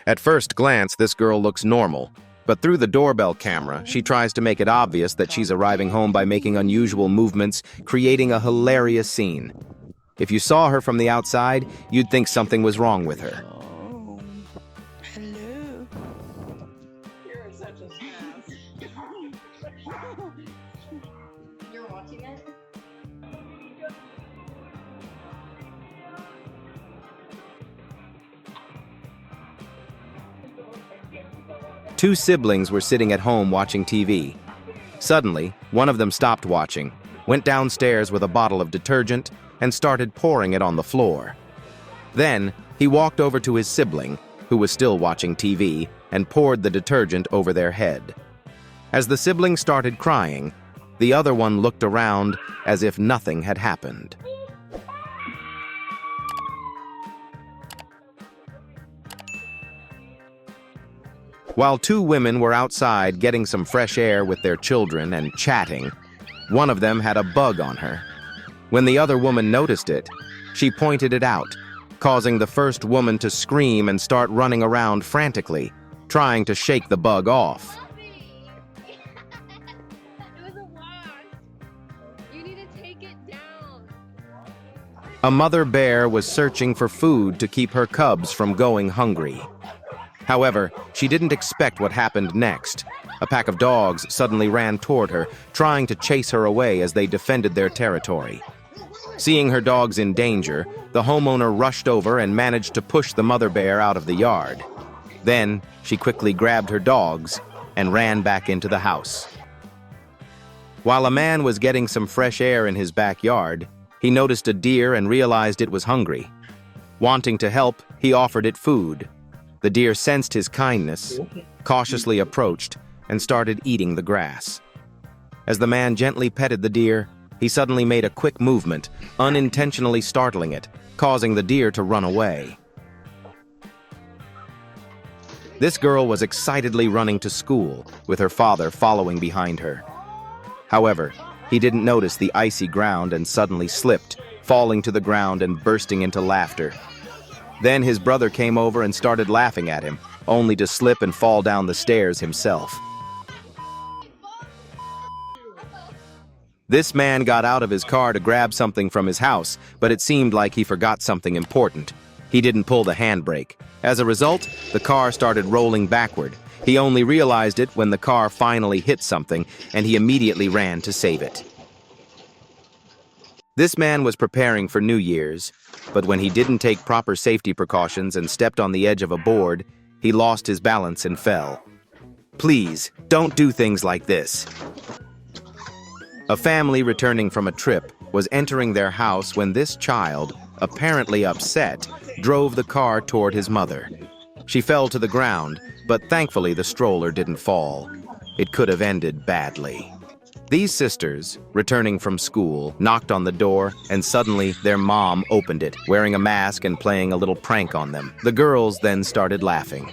At first glance, this girl looks normal, but through the doorbell camera, she tries to make it obvious that she's arriving home by making unusual movements, creating a hilarious scene. If you saw her from the outside, you'd think something was wrong with her. Oh, hello. You're such a spaz. You're watching it? Two siblings were sitting at home watching TV. Suddenly, one of them stopped watching, went downstairs with a bottle of detergent, and started pouring it on the floor. Then, he walked over to his sibling, who was still watching TV, and poured the detergent over their head. As the sibling started crying, the other one looked around as if nothing had happened. While two women were outside getting some fresh air with their children and chatting, one of them had a bug on her. When the other woman noticed it, she pointed it out, causing the first woman to scream and start running around frantically, trying to shake the bug off. It was a wasp. You need to take it down. A mother bear was searching for food to keep her cubs from going hungry. However, she didn't expect what happened next. A pack of dogs suddenly ran toward her, trying to chase her away as they defended their territory. Seeing her dogs in danger, the homeowner rushed over and managed to push the mother bear out of the yard. Then, she quickly grabbed her dogs and ran back into the house. While a man was getting some fresh air in his backyard, he noticed a deer and realized it was hungry. Wanting to help, he offered it food. The deer sensed his kindness, cautiously approached, and started eating the grass. As the man gently petted the deer, he suddenly made a quick movement, unintentionally startling it, causing the deer to run away. This girl was excitedly running to school, with her father following behind her. However, he didn't notice the icy ground and suddenly slipped, falling to the ground and bursting into laughter. Then his brother came over and started laughing at him, only to slip and fall down the stairs himself. This man got out of his car to grab something from his house, but it seemed like he forgot something important. He didn't pull the handbrake. As a result, the car started rolling backward. He only realized it when the car finally hit something, and he immediately ran to save it. This man was preparing for New Year's, but when he didn't take proper safety precautions and stepped on the edge of a board, he lost his balance and fell. Please, don't do things like this. A family returning from a trip was entering their house when this child, apparently upset, drove the car toward his mother. She fell to the ground, but thankfully the stroller didn't fall. It could have ended badly. These sisters, returning from school, knocked on the door, and suddenly their mom opened it, wearing a mask and playing a little prank on them. The girls then started laughing.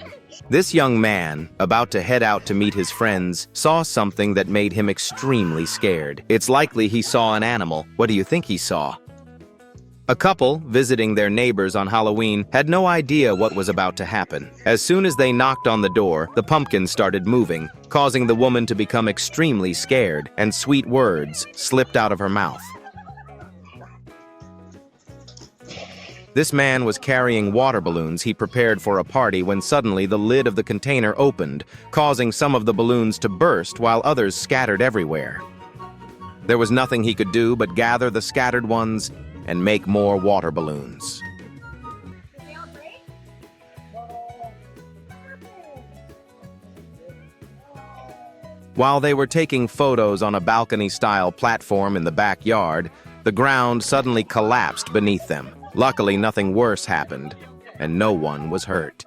This young man, about to head out to meet his friends, saw something that made him extremely scared. It's likely he saw an animal. What do you think he saw? A couple, visiting their neighbors on Halloween, had no idea what was about to happen. As soon as they knocked on the door, the pumpkin started moving, causing the woman to become extremely scared, and sweet words slipped out of her mouth. This man was carrying water balloons he prepared for a party when suddenly the lid of the container opened, causing some of the balloons to burst while others scattered everywhere. There was nothing he could do but gather the scattered ones and make more water balloons. While they were taking photos on a balcony-style platform in the backyard, the ground suddenly collapsed beneath them. Luckily, nothing worse happened, and no one was hurt.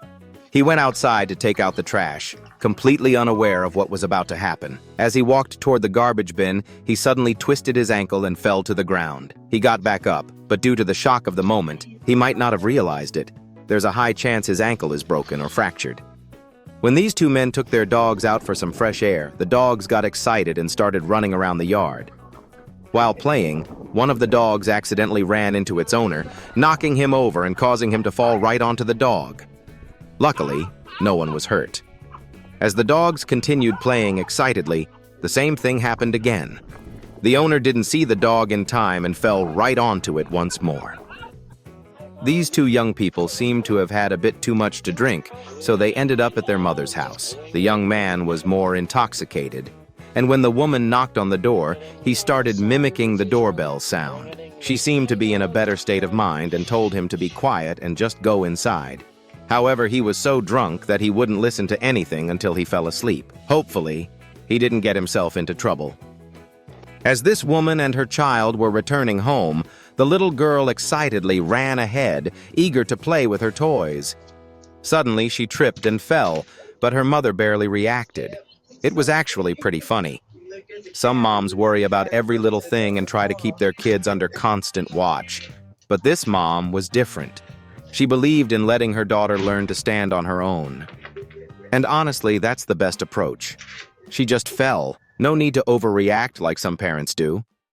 He went outside to take out the trash, completely unaware of what was about to happen. As he walked toward the garbage bin, he suddenly twisted his ankle and fell to the ground. He got back up, but due to the shock of the moment, he might not have realized it. There's a high chance his ankle is broken or fractured. When these two men took their dogs out for some fresh air, the dogs got excited and started running around the yard. While playing, one of the dogs accidentally ran into its owner, knocking him over and causing him to fall right onto the dog. Luckily, No one was hurt. As the dogs continued playing excitedly, the same thing happened again. The owner didn't see the dog in time and fell right onto it once more. These two young people seemed to have had a bit too much to drink, so they ended up at their mother's house. The young man was more intoxicated, and when the woman knocked on the door, he started mimicking the doorbell sound. She seemed to be in a better state of mind and told him to be quiet and just go inside. However, he was so drunk that he wouldn't listen to anything until he fell asleep. Hopefully, he didn't get himself into trouble. As this woman and her child were returning home, the little girl excitedly ran ahead, eager to play with her toys. Suddenly, she tripped and fell, but her mother barely reacted. It was actually pretty funny. Some moms worry about every little thing and try to keep their kids under constant watch. But this mom was different. She believed in letting her daughter learn to stand on her own. And honestly, that's the best approach. She just fell. No need to overreact like some parents do.